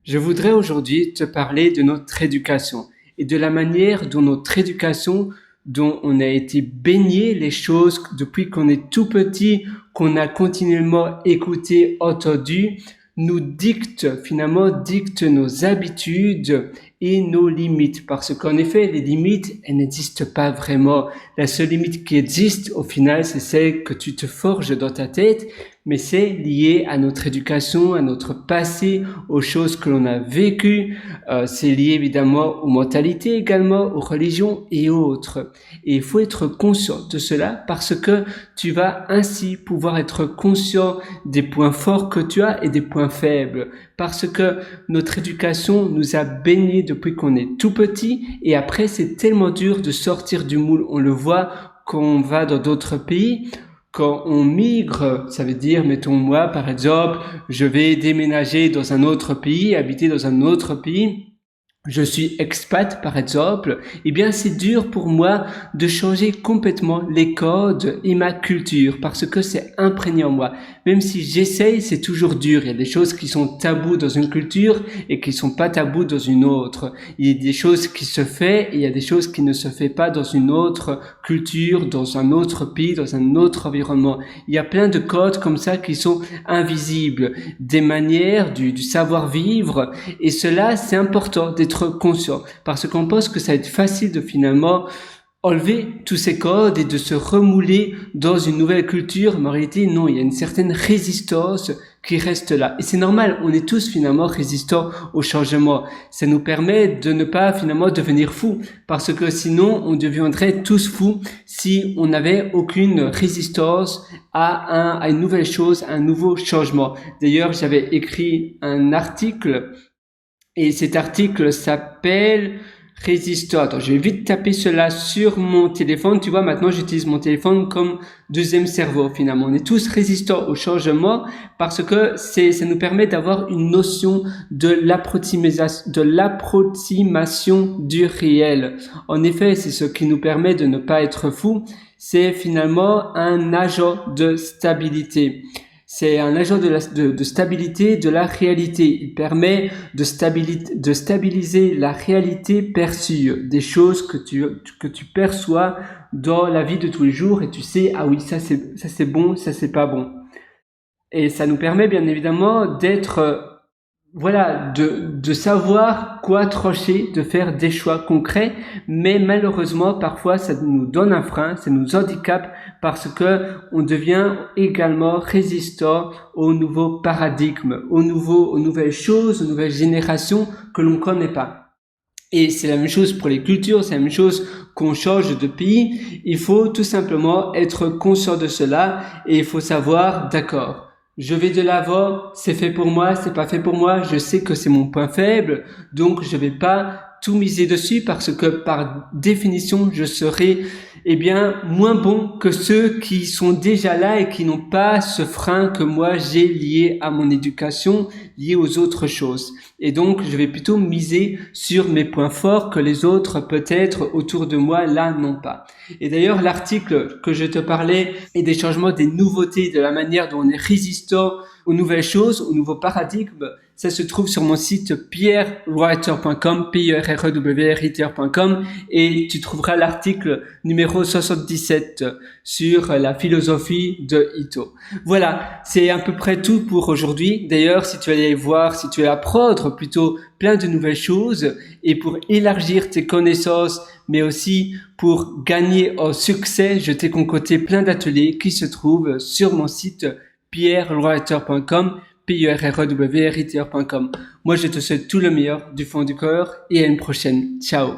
Je voudrais aujourd'hui te parler de notre éducation et de la manière dont notre éducation, dont on a été baigné les choses depuis qu'on est tout petit, qu'on a continuellement écouté, entendu, nous dicte nos habitudes et nos limites. Parce qu'en effet, les limites, elles n'existent pas vraiment. La seule limite qui existe, au final, c'est celle que tu te forges dans ta tête, mais c'est lié à notre éducation, à notre passé, aux choses que l'on a vécues. C'est lié évidemment aux mentalités également, aux religions et autres. Et il faut être conscient de cela parce que tu vas ainsi pouvoir être conscient des points forts que tu as et des points faibles. Parce que notre éducation nous a baignés depuis qu'on est tout petit et après c'est tellement dur de sortir du moule. On le voit quand on va dans d'autres pays. Quand on migre, ça veut dire, mettons moi par exemple, je vais déménager dans un autre pays, habiter dans un autre pays. Je suis expat par exemple, eh bien c'est dur pour moi de changer complètement les codes et ma culture parce que c'est imprégné en moi. Même si j'essaye, c'est toujours dur. Il y a des choses qui sont tabous dans une culture et qui sont pas tabous dans une autre. Il y a des choses qui se font et il y a des choses qui ne se font pas dans une autre culture, dans un autre pays, dans un autre environnement. Il y a plein de codes comme ça qui sont invisibles, des manières du savoir-vivre et cela c'est important d'être conscient parce qu'on pense que ça va être facile de finalement enlever tous ces codes et de se remouler dans une nouvelle culture, mais en réalité non, il y a une certaine résistance qui reste là. Et c'est normal, on est tous finalement résistants au changement. Ça nous permet de ne pas finalement devenir fous, parce que sinon on deviendrait tous fous si on n'avait aucune résistance à une nouvelle chose, à un nouveau changement. D'ailleurs, j'avais écrit un article et cet article s'appelle Résistant. Attends, je vais vite taper cela sur mon téléphone. Tu vois, maintenant, j'utilise mon téléphone comme deuxième cerveau, finalement. On est tous résistants au changement parce que ça nous permet d'avoir une notion de l'approximation du réel. En effet, c'est ce qui nous permet de ne pas être fous. C'est finalement un agent de stabilité. C'est un agent de stabilité de la réalité. Il permet de stabiliser la réalité perçue, des choses que tu perçois dans la vie de tous les jours et tu sais, ah oui, ça c'est bon, ça c'est pas bon. Et ça nous permet bien évidemment d'être, de savoir quoi trancher, de faire des choix concrets, mais malheureusement parfois ça nous donne un frein, ça nous handicape parce que on devient également résistant aux nouveaux paradigmes, aux nouvelles choses, aux nouvelles générations que l'on connaît pas. Et c'est la même chose pour les cultures, c'est la même chose qu'on change de pays. Il faut tout simplement être conscient de cela et il faut savoir, d'accord, je vais de l'avant, c'est fait pour moi, c'est pas fait pour moi, je sais que c'est mon point faible, donc je vais pas tout miser dessus parce que par définition, je serai moins bon que ceux qui sont déjà là et qui n'ont pas ce frein que moi j'ai lié à mon éducation, lié aux autres choses. Et donc, je vais plutôt miser sur mes points forts que les autres, peut-être, autour de moi, là, n'ont pas. Et d'ailleurs, l'article que je te parlais et des changements, des nouveautés, de la manière dont on est résistant aux nouvelles choses, aux nouveaux paradigmes, ça se trouve sur mon site pierrewriter.com, pierrewriter.com, et tu trouveras l'article numéro 77 sur la philosophie de Ito. Voilà, c'est à peu près tout pour aujourd'hui. D'ailleurs, si tu veux aller voir, si tu veux apprendre plutôt plein de nouvelles choses et pour élargir tes connaissances, mais aussi pour gagner en succès, je t'ai concocté plein d'ateliers qui se trouvent sur mon site pierrewriter.com, pierrewriter.com. Moi, je te souhaite tout le meilleur du fond du cœur et à une prochaine. Ciao.